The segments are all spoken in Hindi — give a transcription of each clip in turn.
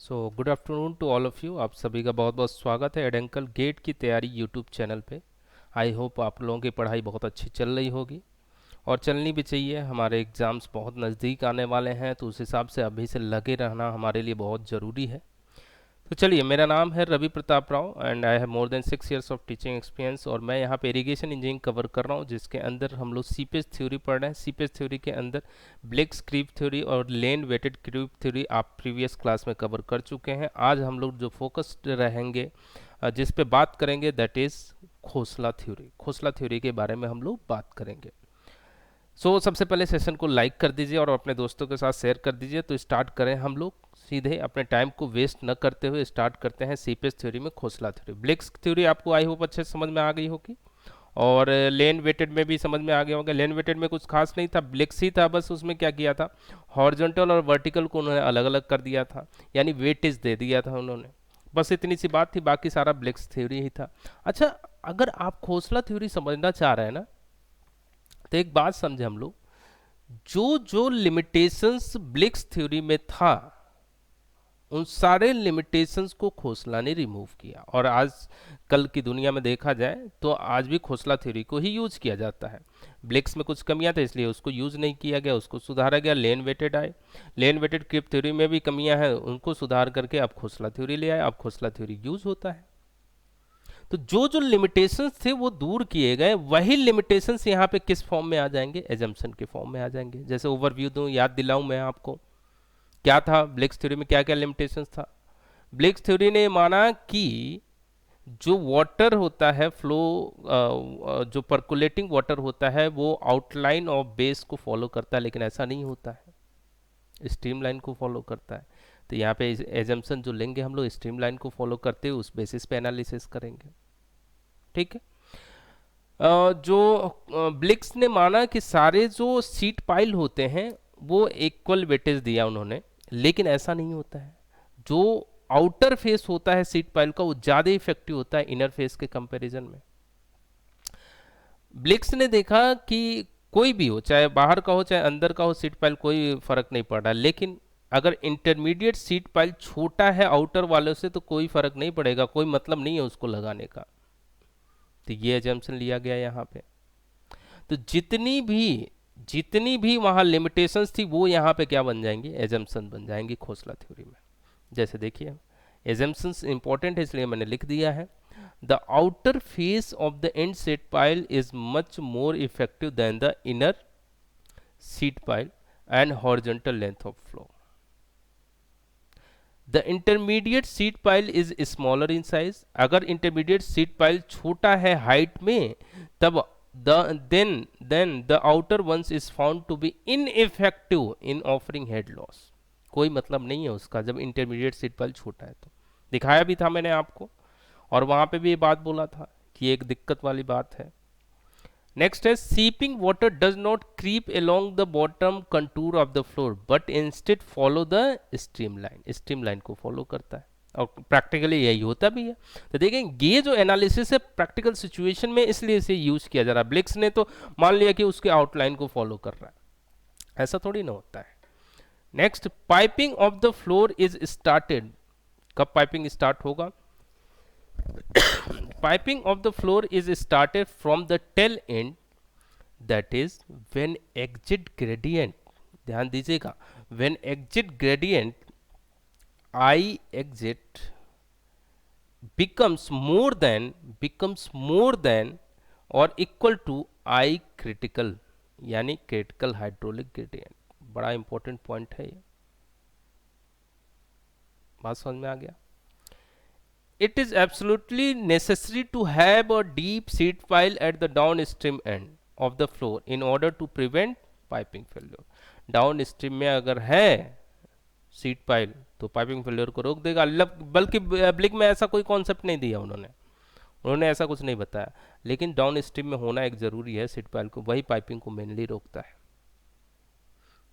Good afternoon to all of you. आप सभी का बहुत बहुत स्वागत है एडेंकल गेट की तैयारी यूट्यूब चैनल पे। आई होप आप लोगों की पढ़ाई बहुत अच्छी चल रही होगी और चलनी भी चाहिए। हमारे एग्ज़ाम्स बहुत नज़दीक आने वाले हैं तो उस हिसाब से अभी से लगे रहना हमारे लिए बहुत ज़रूरी है। तो चलिए, मेरा नाम है Ravi Pratap Rao and I have more than 6 years of teaching experience और मैं यहाँ पे इरिगेशन इंजीनियरिंग कवर कर रहा हूँ, जिसके अंदर हम लोग सीपेज थ्योरी पढ़ रहे हैं। सीपेज थ्योरी के अंदर ब्लेक्स क्रीप थ्योरी और लेन वेटेड क्रीप थ्योरी आप प्रीवियस क्लास में कवर कर चुके हैं। आज हम लोग जो फोकस्ड रहेंगे, जिस पे बात करेंगे, that is Khosla theory. Khosla theory के बारे में हम लोग बात करेंगे। सबसे पहले सेशन को लाइक कर दीजिए और अपने दोस्तों के साथ शेयर कर दीजिए। तो स्टार्ट करें हम लोग सीधे, अपने टाइम को वेस्ट न करते हुए स्टार्ट करते हैं सीपेज थ्योरी में खोसला थ्योरी। ब्लेक्स थ्योरी आपको आई होप अच्छे से समझ में आ गई होगी और लेन वेटेड में भी समझ में आ गया होगा। लेन वेटेड में कुछ खास नहीं था, ब्लेक्स ही था, बस उसमें क्या किया था, हॉरिजॉन्टल और वर्टिकल को उन्होंने अलग अलग कर दिया था, यानी वेटेज दे दिया था उन्होंने। बस इतनी सी बात थी, बाकी सारा ब्लेक्स थ्योरी ही था। अच्छा, अगर आप खोसला थ्योरी समझना चाह रहे हैं ना, तो एक बात समझे हम लोग, जो जो लिमिटेशंस ब्लिक्स थ्योरी में था उन सारे लिमिटेशंस को खोसला ने रिमूव किया। और आज कल की दुनिया में देखा जाए तो आज भी खोसला थ्योरी को ही यूज किया जाता है। ब्लिक्स में कुछ कमियां थी इसलिए उसको यूज नहीं किया गया, उसको सुधारा गया। लेन वेटेड आए, लेन वेटेड क्रिप थ्योरी में भी कमियां हैं, उनको सुधार करके अब खोसला थ्योरी ले आए। अब खोसला थ्योरी यूज होता है। तो जो जो लिमिटेशंस थे वो दूर किए गए। वही लिमिटेशंस यहाँ पे किस फॉर्म में आ जाएंगे, एजम्पशन के फॉर्म में आ जाएंगे। जैसे ओवरव्यू दूं, याद दिलाऊं मैं आपको, क्या था ब्लिक्स थ्योरी में, क्या क्या लिमिटेशंस था। ब्लिक्स थ्योरी ने माना कि जो वाटर होता है फ्लो, जो परकुलेटिंग वाटर होता है वो आउटलाइन ऑफ बेस को फॉलो करता है, लेकिन ऐसा नहीं होता है, स्ट्रीम लाइन को फॉलो करता है। तो यहाँ पे एजम्पशन जो लेंगे हम लोग, स्ट्रीम लाइन को फॉलो करते हुए उस बेसिस पे एनालिसिस करेंगे। ठीक है। जो ब्लिक्स ने माना कि सारे जो सीट पाइल होते हैं वो इक्वल वेटेज दिया उन्होंने, लेकिन ऐसा नहीं होता है। जो आउटर फेस होता है सीट पाइल का वो ज़्यादा इफेक्टिव होता है इनर फेस के कंपैरिजन में। ब्लिक्स ने देखा कि कोई भी हो, चाहे बाहर का हो चाहे अंदर का हो सीट पाइल, कोई फर्क नहीं पड़ रहा, लेकिन अगर इंटरमीडिएट सीट पाइल छोटा है आउटर वालों से तो कोई फर्क नहीं पड़ेगा, कोई मतलब नहीं है उसको लगाने का। तो ये एजम्पशन लिया गया यहाँ पे। तो जितनी भी वहाँ लिमिटेशंस थी वो यहाँ पे क्या बन जाएंगी, एजम्पशन बन जाएंगी खोसला थ्योरी में। जैसे देखिए, एजम्पशंस इंपॉर्टेंट है इसलिए मैंने लिख दिया है। The outer face of the end sheet pile is much more effective than the inner sheet pile and horizontal length of flow. The intermediate sheet pile is smaller in size. अगर इंटरमीडिएट सीट पाइल छोटा है हाइट में, तब then the outer ones is found to be ineffective in offering head loss। कोई मतलब नहीं है उसका जब इंटरमीडिएट सीट पाइल छोटा है। तो दिखाया भी था मैंने आपको, और वहां पे भी ये बात बोला था कि एक दिक्कत वाली बात है। नेक्स्ट है, seeping water does not creep along the bottom contour of the floor but instead follow the streamline. Streamline को फॉलो करता है और प्रैक्टिकली यही होता भी है। तो देखें, ये जो एनालिसिस है प्रैक्टिकल सिचुएशन में इसलिए इसे यूज किया जा रहा है। ब्लिक्स ने तो मान लिया कि उसके आउटलाइन को फॉलो कर रहा है, ऐसा थोड़ी ना होता है। Next, piping of the floor is started. कब पाइपिंग स्टार्ट होगा? Piping of the floor is started from the tail end, that is when exit gradient, ध्यान दीजिएगा, when exit gradient I exit becomes more than or equal to I critical, यानी क्रिटिकल हाइड्रोलिक ग्रेडियंट। बड़ा इंपॉर्टेंट पॉइंट है ये, बात समझ में आ गया। It is absolutely necessary to have a deep seat pile at the downstream end of the floor in order to prevent piping failure। Downstream में अगर है सीट पाइल तो पाइपिंग फेलियर को रोक देगा। बल्कि ब्लिक में ऐसा कोई कॉन्सेप्ट नहीं दिया उन्होंने, ऐसा कुछ नहीं बताया, लेकिन डाउन स्ट्रीम में होना एक जरूरी है सीट पाइल को, वही पाइपिंग को मेनली रोकता है।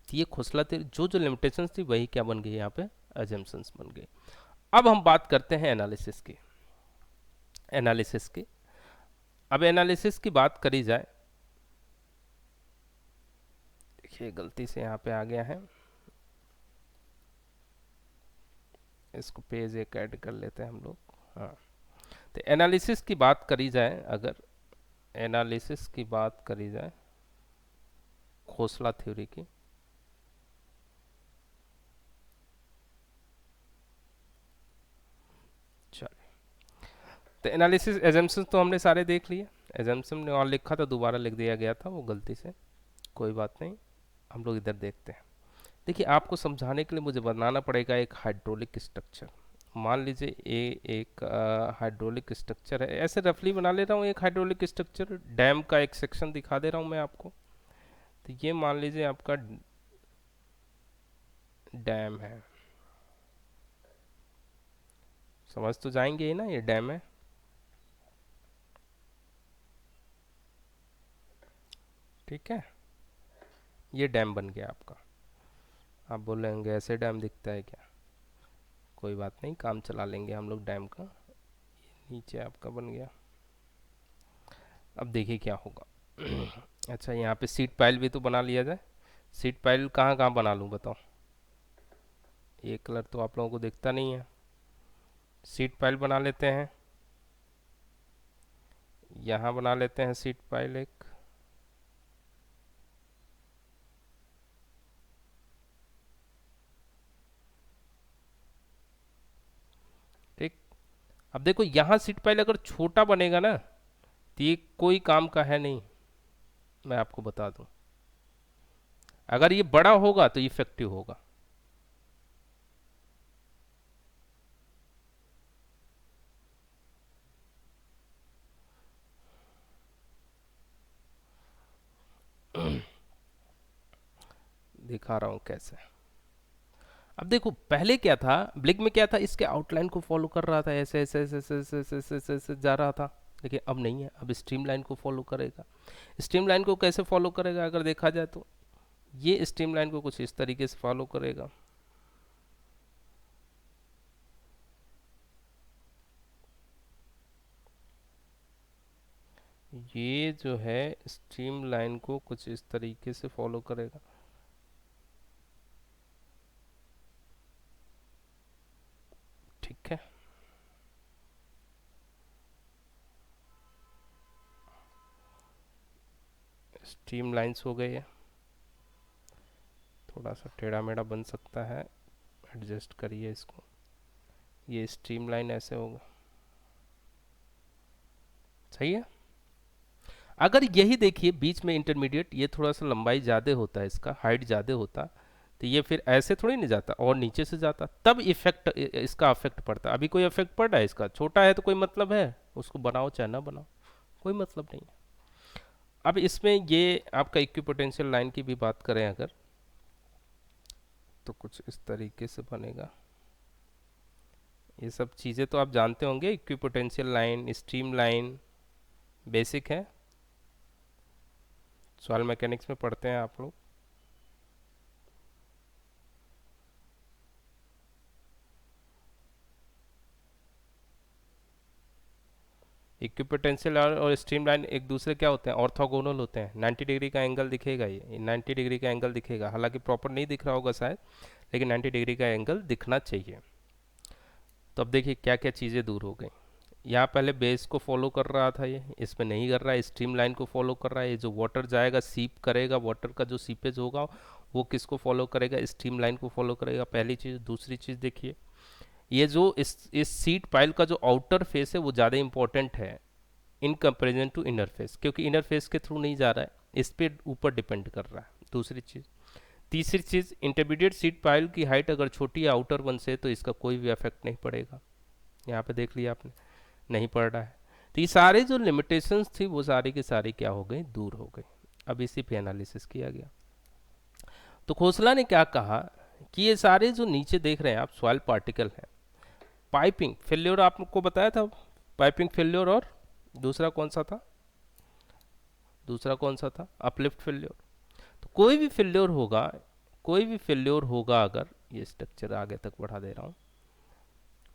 तो ये खोसला थी, जो जो लिमिटेशंस थी वही क्या बन गई यहाँ पे, एजम्पशंस बन गई। अब हम बात करते हैं एनालिसिस की। अब एनालिसिस की बात करी जाए, देखिए गलती से यहाँ पे आ गया है, इसको पेज एक ऐड कर लेते हैं हम लोग। हाँ, तो एनालिसिस की बात करी जाए, अगर एनालिसिस की बात करी जाए खोसला थ्योरी की, चलिए, तो एनालिसिस एजम्पशन तो हमने सारे देख लिए। एजम्पशन ने और लिखा था, दोबारा लिख दिया गया था वो गलती से, कोई बात नहीं। हम लोग इधर देखते हैं। देखिए, आपको समझाने के लिए मुझे बनाना पड़ेगा एक हाइड्रोलिक स्ट्रक्चर। मान लीजिए ये एक हाइड्रोलिक स्ट्रक्चर है, ऐसे रफली बना ले रहा हूँ एक हाइड्रोलिक स्ट्रक्चर, डैम का एक सेक्शन दिखा दे रहा हूँ मैं आपको। तो ये मान लीजिए आपका डैम है, समझ तो जाएंगे ही ना, ये डैम है। ठीक है, ये डैम बन गया आपका। आप बोलेंगे ऐसे डैम दिखता है क्या? कोई बात नहीं, काम चला लेंगे हम लोग डैम का। नीचे आपका बन गया। अब देखिए क्या होगा। अच्छा, यहाँ पे सीट पाइल भी तो बना लिया जाए। सीट पाइल कहाँ कहाँ बना लूँ बताओ? ये कलर तो आप लोगों को दिखता नहीं है। सीट पाइल बना लेते हैं, यहाँ बना लेते हैं सीट पाइल एक। ठीक, अब देखो यहाँ सीट पाइल अगर छोटा बनेगा ना, तो ये कोई काम का है नहीं, मैं आपको बता दूं। अगर ये बड़ा होगा तो इफेक्टिव होगा। दिखा रहा हूँ कैसे। अब देखो, पहले क्या था, ब्लिक में क्या था, इसके आउटलाइन को फॉलो कर रहा था, ऐसे ऐसे ऐसे ऐसे ऐसे ऐसे ऐसे ऐसे ऐसे जा रहा था। देखिए अब नहीं है, अब स्ट्रीम लाइन को फॉलो करेगा। स्ट्रीम लाइन को कैसे फॉलो करेगा अगर देखा जाए तो, ये स्ट्रीम लाइन को कुछ इस तरीके से फॉलो करेगा। ये जो है स्ट्रीम लाइन को कुछ इस तरीके से फॉलो करेगा। ठीक है, स्ट्रीम लाइंस हो गई है। थोड़ा सा टेढ़ा मेढ़ा बन सकता है, एडजस्ट करिए इसको। ये स्ट्रीम लाइन ऐसे होगा, सही है। अगर यही देखिए बीच में इंटरमीडिएट, ये थोड़ा सा लंबाई ज़्यादा होता है, इसका हाइट ज़्यादा होता, तो ये फिर ऐसे थोड़ी नहीं जाता और नीचे से जाता, तब इफेक्ट इसका अफेक्ट पड़ता। अभी कोई इफेक्ट पड़ रहा है इसका? छोटा है तो कोई मतलब है, उसको बनाओ चाहे ना बनाओ, कोई मतलब नहीं है। अब इसमें ये आपका इक्विपोटेंशियल लाइन की भी बात करें अगर, तो कुछ इस तरीके से बनेगा। ये सब चीज़ें तो आप जानते होंगे, equipotential line, stream line, basic है, सॉइल मैकेनिक्स में पढ़ते हैं आप लोग। इक्विपोटेंशियल और स्ट्रीम लाइन एक दूसरे क्या होते हैं, ऑर्थोगोनल होते हैं। 90 डिग्री का एंगल दिखेगा, ये 90 डिग्री का एंगल दिखेगा, हालांकि प्रॉपर नहीं दिख रहा होगा शायद, लेकिन 90 डिग्री का एंगल दिखना चाहिए। तो अब देखिए क्या क्या चीज़ें दूर हो गई। यहाँ पहले बेस को फॉलो कर रहा था, ये इसमें नहीं कर रहा है, स्ट्रीम लाइन को फॉलो कर रहा है। ये जो वाटर जाएगा सीप करेगा, वाटर का जो सीपेज होगा वो किसको फॉलो करेगा, स्ट्रीम लाइन को फॉलो करेगा, पहली चीज़। दूसरी चीज़ देखिए, ये जो इस सीट पाइल का जो आउटर फेस है वो ज़्यादा इंपॉर्टेंट है in comparison to inner face, क्योंकि इनर फेस के थ्रू नहीं जा रहा है, इस पे ऊपर डिपेंड कर रहा है। दूसरी चीज़। तीसरी चीज़, इंटरमीडिएट सीट पाइल की हाइट अगर छोटी है आउटर वन से, तो इसका कोई भी इफेक्ट नहीं पड़ेगा। यहाँ पे देख लिया आपने, नहीं पड़ रहा है। तो ये सारे जो लिमिटेशंस थी वो सारी की सारी क्या हो गई, दूर हो गई। अब इसी पे एनालिसिस किया गया। तो खोसला ने क्या कहा कि ये सारे जो नीचे देख रहे हैं आप सॉइल पार्टिकल हैं, पाइपिंग फेल्योर आपको बताया था, पाइपिंग फेल्योर, और दूसरा कौन सा था, दूसरा कौन सा था, अपलिफ्ट फेल्योर। तो कोई भी फेल्योर होगा, कोई भी फेल्योर होगा अगर, ये स्ट्रक्चर आगे तक बढ़ा दे रहा हूँ,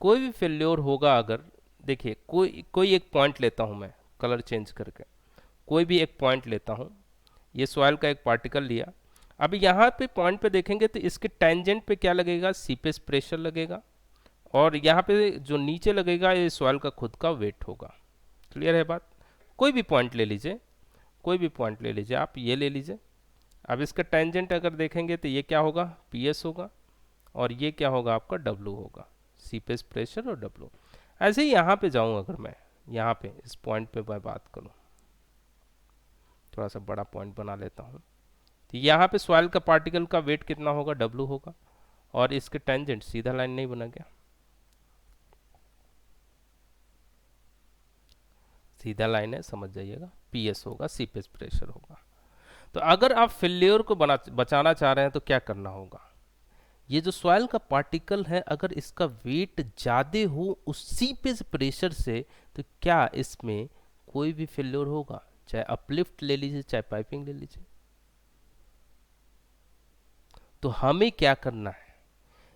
कोई भी फेल्योर होगा अगर, देखिए कोई कोई एक पॉइंट लेता हूँ मैं, कलर चेंज करके कोई भी एक पॉइंट लेता हूँ, ये सॉइल का एक पार्टिकल लिया। अब यहाँ पे पॉइंट पे देखेंगे तो इसके टेंजेंट पे क्या लगेगा, सीपेज प्रेशर लगेगा, और यहाँ पे जो नीचे लगेगा ये सॉइल का खुद का वेट होगा। क्लियर है बात? कोई भी पॉइंट ले लीजिए, कोई भी पॉइंट ले लीजिए, आप ये ले लीजिए। अब इसका टेंजेंट अगर देखेंगे तो ये क्या होगा, PS होगा, और ये क्या होगा आपका W होगा, सीपेज प्रेशर और W। ऐसे ही यहाँ पे जाऊँ, अगर मैं यहाँ पे इस पॉइंट पे मैं बात करूँ, थोड़ा सा बड़ा पॉइंट बना लेता हूँ, तो यहाँ पे सॉइल का पार्टिकल का वेट कितना होगा, W होगा, और इसके टेंजेंट सीधा लाइन नहीं बना गया, सीधा लाइन है, समझ जाइएगा, PS होगा, सीपेज प्रेशर होगा। तो अगर आप फेल्योर को बचाना चाह रहे हैं तो क्या करना होगा, ये जो सॉइल का पार्टिकल है अगर इसका वेट ज़्यादा हो उस सीपेज प्रेशर से, तो क्या इसमें कोई भी फेल्योर होगा, चाहे अपलिफ्ट ले लीजिए चाहे पाइपिंग ले लीजिए। तो हमें क्या करना है,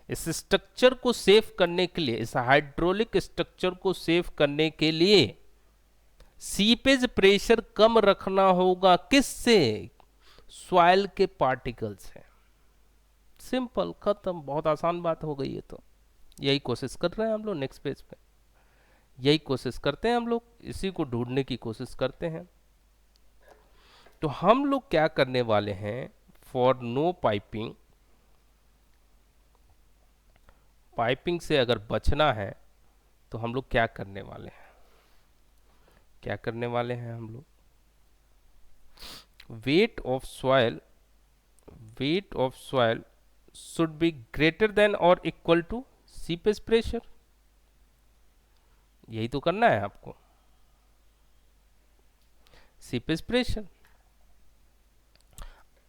इस स्ट्रक्चर को सेव करने के लिए, इस हाइड्रोलिक स्ट्रक्चर को सेव करने के लिए सीपेज प्रेशर कम रखना होगा। किससे? सॉइल के पार्टिकल से। सिंपल, खत्म, बहुत आसान बात हो गई है। तो यही कोशिश कर रहे हैं हम लोग नेक्स्ट पेज पे, यही कोशिश करते हैं हम लोग, इसी को ढूंढने की कोशिश करते हैं। तो हम लोग क्या करने वाले हैं, फॉर नो पाइपिंग, पाइपिंग से अगर बचना है तो हम लोग क्या करने वाले हैं, क्या करने वाले हैं हम लोग, wait of soil, wait of soil should be greater than और इक्वल टू सीपेज प्रेशर। यही तो करना है आपको, सीपेज प्रेशर।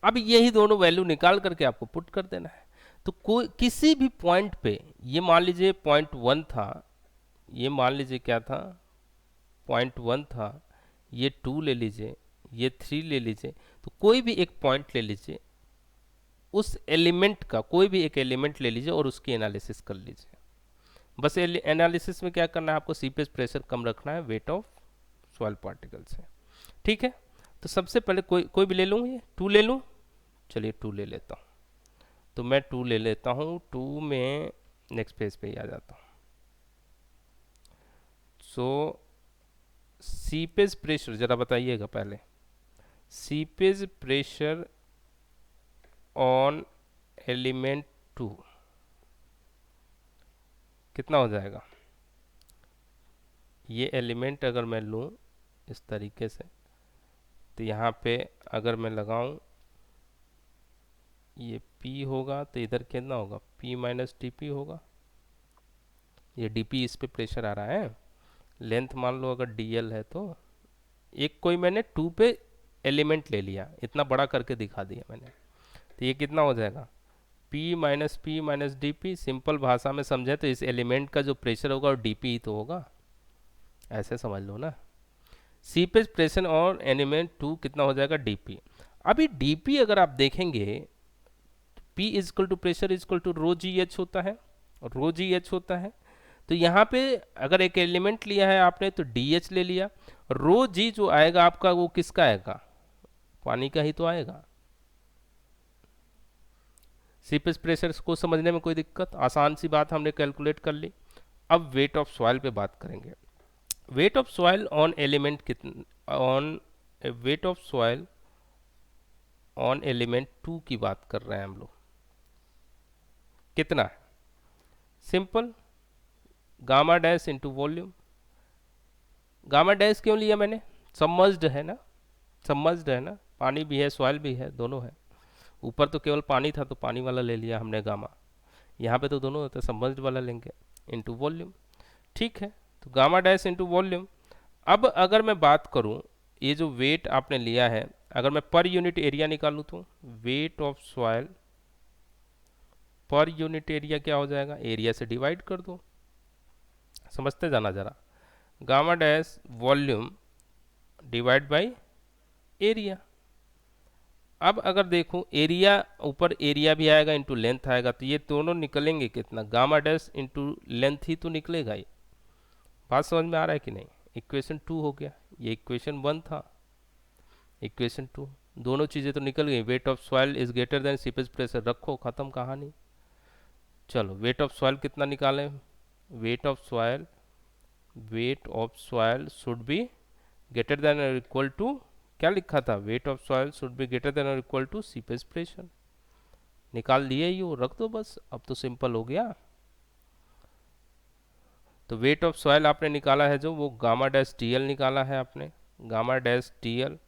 अब यही दोनों वैल्यू निकाल करके आपको पुट कर देना है। तो कोई किसी भी पॉइंट पे, ये मान लीजिए पॉइंट 1 था, ये मान लीजिए क्या था, पॉइंट 1 था, ये 2 ले लीजिए, ये 3 ले लीजिए, तो कोई भी एक पॉइंट ले लीजिए, उस एलिमेंट का कोई भी एक एलिमेंट ले लीजिए और उसकी एनालिसिस कर लीजिए। बस एनालिसिस में क्या करना है आपको, सीपेज प्रेशर कम रखना है वेट ऑफ सॉइल पार्टिकल से। ठीक है, तो सबसे पहले कोई भी ले लूँ, ये 2 ले लूँ, चलिए 2 ले लेता हूँ। तो मैं 2 ले लेता हूँ, 2 में नेक्स्ट पेज पे ही आ जाता हूँ। सो सीपेज प्रेशर जरा बताइएगा पहले, सीपेज प्रेशर ऑन एलिमेंट 2 कितना हो जाएगा। ये एलिमेंट अगर मैं लूँ इस तरीके से, तो यहाँ पे अगर मैं लगाऊँ, ये P होगा, तो इधर कितना होगा, P माइनस DP होगा। ये DP इस पे प्रेशर आ रहा है, लेंथ मान लो अगर DL है, तो एक कोई मैंने 2 पे एलिमेंट ले लिया, इतना बड़ा करके दिखा दिया मैंने, तो ये कितना हो जाएगा, P माइनस DP। सिंपल भाषा में समझे तो इस एलिमेंट का जो प्रेशर होगा वो DP ही तो होगा, ऐसे समझ लो ना। सीपेज प्रेशर और एलिमेंट 2 कितना हो जाएगा, DP। अभी DP अगर आप देखेंगे, P is equal to pressure is equal to rho g h होता है, रो जी एच होता है। तो यहाँ पे अगर एक एलिमेंट लिया है आपने तो DH ले लिया, रो जी जो आएगा आपका वो किसका आएगा, पानी का ही तो आएगा। सीपेज प्रेशर को समझने में कोई दिक्कत, आसान सी बात हमने कैलकुलेट कर ली। अब वेट ऑफ सॉइल पे बात करेंगे। Weight of soil on element कितना, on weight of soil on element 2 की बात कर रहे हैं हम लोग, कितना है, simple, gamma dash into volume. Gamma dash क्यों लिया मैंने, सबमर्ज्ड है ना, सबमर्ज्ड है ना, पानी भी है सॉइल भी है, दोनों है। ऊपर तो केवल पानी था तो पानी वाला ले लिया हमने गामा, यहाँ पे तो दोनों होता है, सबमर्ज्ड वाला लेंगे, इंटू वॉल्यूम। ठीक है, तो गामा डैश इंटू वॉल्यूम। अब अगर मैं बात करूँ, ये जो वेट आपने लिया है, अगर मैं पर यूनिट एरिया निकालूँ तो wait of soil per unit area क्या हो जाएगा, एरिया से डिवाइड कर दो, समझते जाना जरा, gamma dash volume divide by area. अब अगर देखूं एरिया, ऊपर एरिया भी आएगा इंटू लेंथ आएगा, तो ये दोनों निकलेंगे कितना, गामा डैश इंटू लेंथ ही तो निकलेगा। ये बात समझ में आ रहा है कि नहीं। इक्वेशन 2 हो गया, ये इक्वेशन 1 था, इक्वेशन 2, दोनों चीज़ें तो निकल गई। Wait of soil is greater than seepage pressure, रखो, ख़त्म कहानी। चलो वेट ऑफ सॉइल कितना निकालें, weight of soil should be greater than और इक्वल टू, क्या लिखा था, weight of soil should be greater than और इक्वल टू सीपेज प्रेशर। निकाल लिए यू, रख दो बस, अब तो सिंपल हो गया। तो वेट ऑफ सॉयल आपने निकाला है जो, वो गामा डैश टी एल निकाला है आपने, gamma dash T L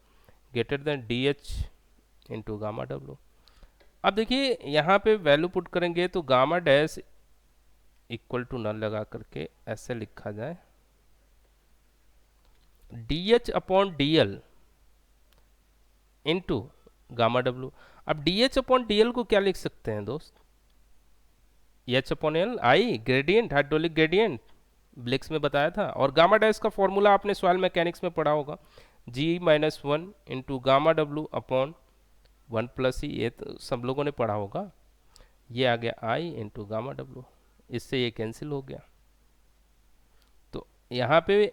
greater than D H into gamma W. अब देखिए यहाँ पे वैल्यू पुट करेंगे तो gamma dash equal to null लगा करके ऐसे लिखा जाए, D H upon D L into gamma W. अब D H upon D L को क्या लिख सकते हैं दोस्त, H upon L, I gradient, hydraulic gradient, ब्लिक्स में बताया था। और गामा डैश का फॉर्मूला आपने सॉइल मैकेनिक्स में पढ़ा होगा, G minus one into gamma W upon one plus E, ये तो सब लोगों ने पढ़ा होगा। ये आ गया आई इंटू गामा डब्ल्यू, इससे ये कैंसिल हो गया। तो यहाँ पे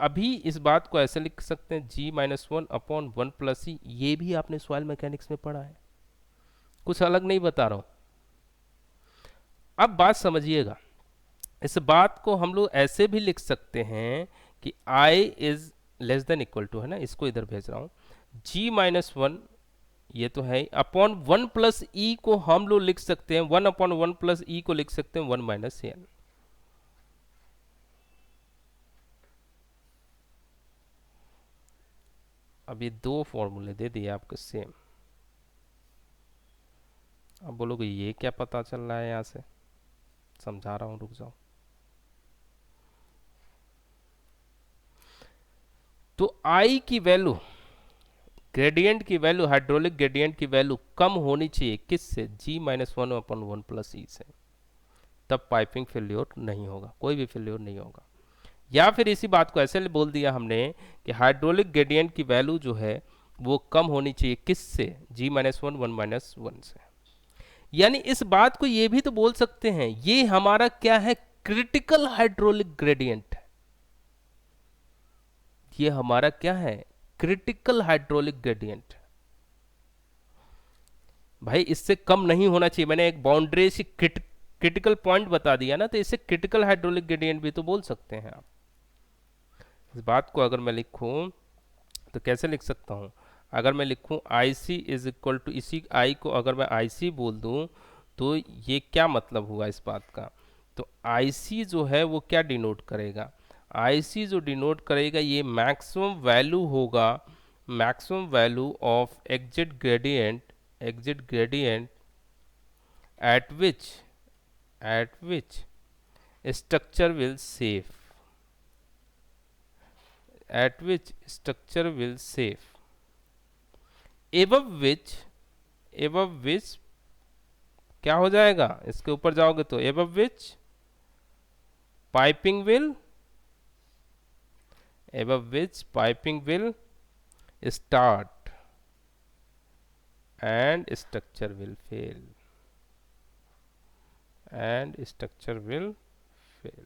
अभी इस बात को ऐसे लिख सकते हैं, G minus one upon one plus E, ये भी आपने सॉइल मैकेनिक्स में पढ़ा है, कुछ अलग नहीं बता रहा हूँ। अब बात समझिएगा, इस बात को हम लोग ऐसे भी लिख सकते हैं कि I is less than equal to, है ना, इसको इधर भेज रहा हूँ, जी माइनस वन, ये तो है, अपॉन वन प्लस ई को हम लोग लिख सकते हैं, वन अपॉन वन प्लस ई को लिख सकते हैं वन माइनस एन। अब ये दो फॉर्मूले दे दिए आपको सेम। अब बोलोगे ये क्या पता चल रहा है, यहाँ से समझा रहा हूँ, रुक जाओ। तो आई की वैल्यू, ग्रेडियंट की वैल्यू, हाइड्रोलिक ग्रेडियंट की वैल्यू कम होनी चाहिए किससे, G minus one upon one plus E से, तब पाइपिंग फेल्योर नहीं होगा, कोई भी फेल्योर नहीं होगा। या फिर इसी बात को ऐसे बोल दिया हमने कि हाइड्रोलिक ग्रेडियंट की वैल्यू जो है वो कम होनी चाहिए किससे, G minus one one minus one से। यानी इस बात को ये भी तो बोल सकते हैं, ये हमारा क्या है, क्रिटिकल हाइड्रोलिक ग्रेडियंट है। ये हमारा क्या है, क्रिटिकल हाइड्रोलिक ग्रेडियंट। भाई इससे कम नहीं होना चाहिए, मैंने एक बाउंड्री से क्रिटिकल पॉइंट बता दिया ना, तो इसे क्रिटिकल हाइड्रोलिक ग्रेडियंट भी तो बोल सकते हैं आप। इस बात को अगर मैं लिखूं तो कैसे लिख सकता हूं, अगर मैं लिखूं आई सी इज इक्वल टू, इसी आई को अगर मैं आई सी बोल दूं तो ये क्या मतलब हुआ इस बात का, तो आई सी जो है वो क्या डिनोट करेगा, आई सी जो डिनोट करेगा ये मैक्सिमम वैल्यू होगा, maximum value of exit gradient at which at which structure will save, at which structure will save, above which क्या हो जाएगा, इसके ऊपर जाओगे तो above which piping will, above which piping will start and structure will fail, and structure will fail।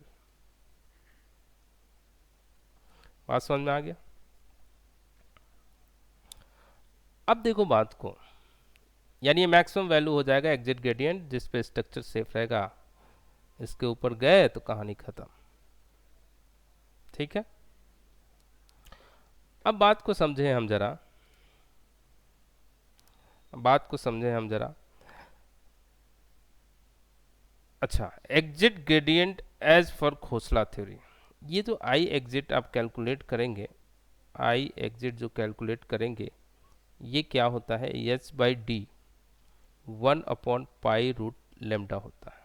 बात समझ में आ गया। अब देखो बात को, यानी ये मैक्सिमम वैल्यू हो जाएगा एग्जिट ग्रेडियंट जिस पे स्ट्रक्चर सेफ रहेगा, इसके ऊपर गए तो कहानी खत्म। ठीक है, अब बात को समझें हम जरा, बात को समझें हम जरा। अच्छा, exit gradient as for Khosla theory, ये जो आई एग्जिट आप कैलकुलेट करेंगे, आई एग्जिट जो कैलकुलेट करेंगे ये क्या होता है, H by D one upon pi root lambda होता है।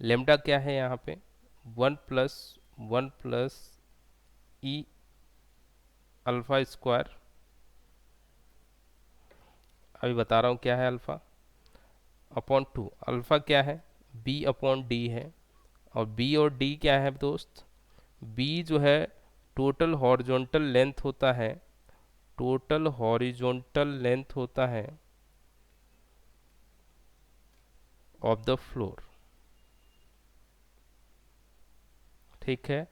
लेमडा क्या है यहाँ पे, one plus e alpha square, अभी बता रहा हूँ क्या है अल्फा, अपॉन टू, अल्फा क्या है, बी अपॉन डी है, और बी और डी क्या है दोस्त, बी जो है टोटल हॉरिजॉन्टल लेंथ होता है, टोटल हॉरिजॉन्टल लेंथ होता है ऑफ द फ्लोर। ठीक है,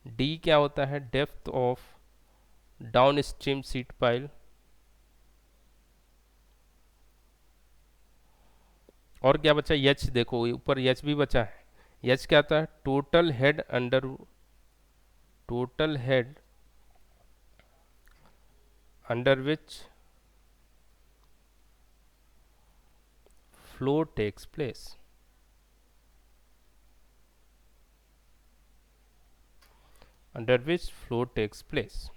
डी क्या होता है, depth of down stream seat pile, और क्या बचा, एच, देखो ऊपर एच भी बचा है, एच क्या आता है, total head under which flow takes place. Under which flow takes place.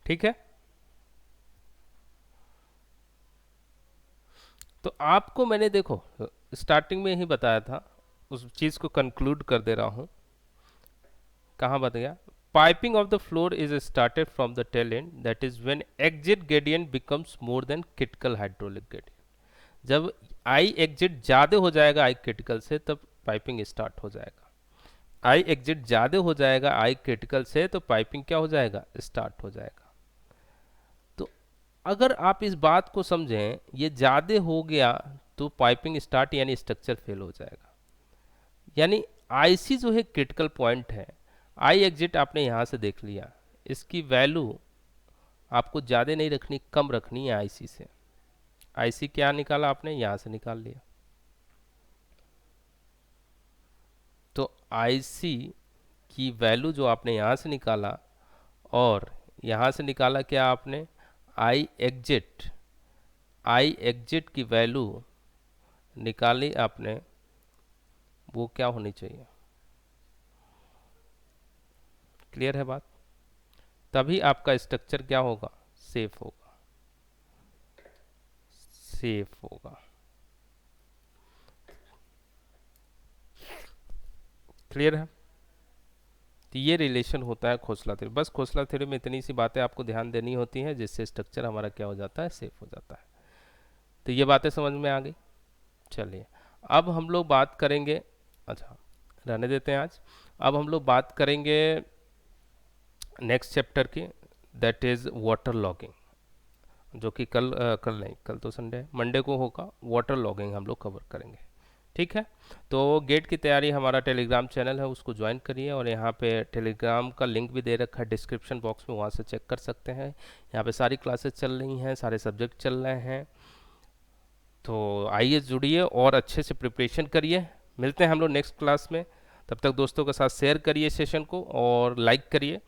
ठीक है। तो आपको मैंने देखो स्टार्टिंग में ही बताया था, उस चीज़ को कंक्लूड कर दे रहा हूँ। कहाँ बता गया, piping of the floor is started from the tail end, that is when exit gradient becomes more than critical hydraulic gradient. जब आई एग्जिट ज़्यादा हो जाएगा आई क्रिटिकल से, तब पाइपिंग स्टार्ट हो जाएगा। आई एग्जिट ज़्यादा हो जाएगा आई क्रिटिकल से, तो पाइपिंग क्या हो जाएगा, स्टार्ट हो जाएगा। तो अगर आप इस बात को समझें, ये ज़्यादा हो गया तो पाइपिंग स्टार्ट यानी स्ट्रक्चर फेल हो जाएगा। यानी आईसी जो है क्रिटिकल पॉइंट है, आई एग्जिट आपने यहाँ से देख लिया, इसकी वैल्यू आपको ज़्यादा नहीं रखनी, कम रखनी है आईसी से। आईसी क्या निकाला आपने, यहाँ से निकाल लिया। तो आईसी की वैल्यू जो आपने यहाँ से निकाला, और यहाँ से निकाला क्या आपने, आई एग्जिट की वैल्यू निकाली आपने, वो क्या होनी चाहिए। क्लियर है बात। तभी आपका स्ट्रक्चर क्या होगा, सेफ होगा, सेफ होगा। क्लियर है। तो ये रिलेशन होता है खोसला थ्योरी। बस खोसला थ्योरी में इतनी सी बातें आपको ध्यान देनी होती हैं, जिससे स्ट्रक्चर हमारा क्या हो जाता है, सेफ हो जाता है। तो ये बातें समझ में आ गई। चलिए अब हम लोग बात करेंगे, अच्छा रहने देते हैं आज। अब हम लोग बात करेंगे नेक्स्ट चैप्टर की, दैट इज़ वाटर लॉगिंग, जो कि कल नहीं, कल तो संडे है, मंडे को होगा। वाटर लॉगिंग हम लोग कवर करेंगे। ठीक है। तो गेट की तैयारी, हमारा टेलीग्राम चैनल है, उसको ज्वाइन करिए, और यहाँ पे टेलीग्राम का लिंक भी दे रखा है डिस्क्रिप्शन बॉक्स में, वहाँ से चेक कर सकते हैं। यहाँ पे सारी क्लासेस चल रही हैं, सारे सब्जेक्ट चल रहे हैं। तो आइए जुड़िए और अच्छे से प्रिपरेशन करिए। मिलते हैं हम लोग नेक्स्ट क्लास में। तब तक दोस्तों के साथ शेयर करिए सेशन को और लाइक करिए।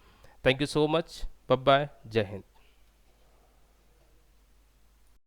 Thank you so much. Bye bye. Jai Hind.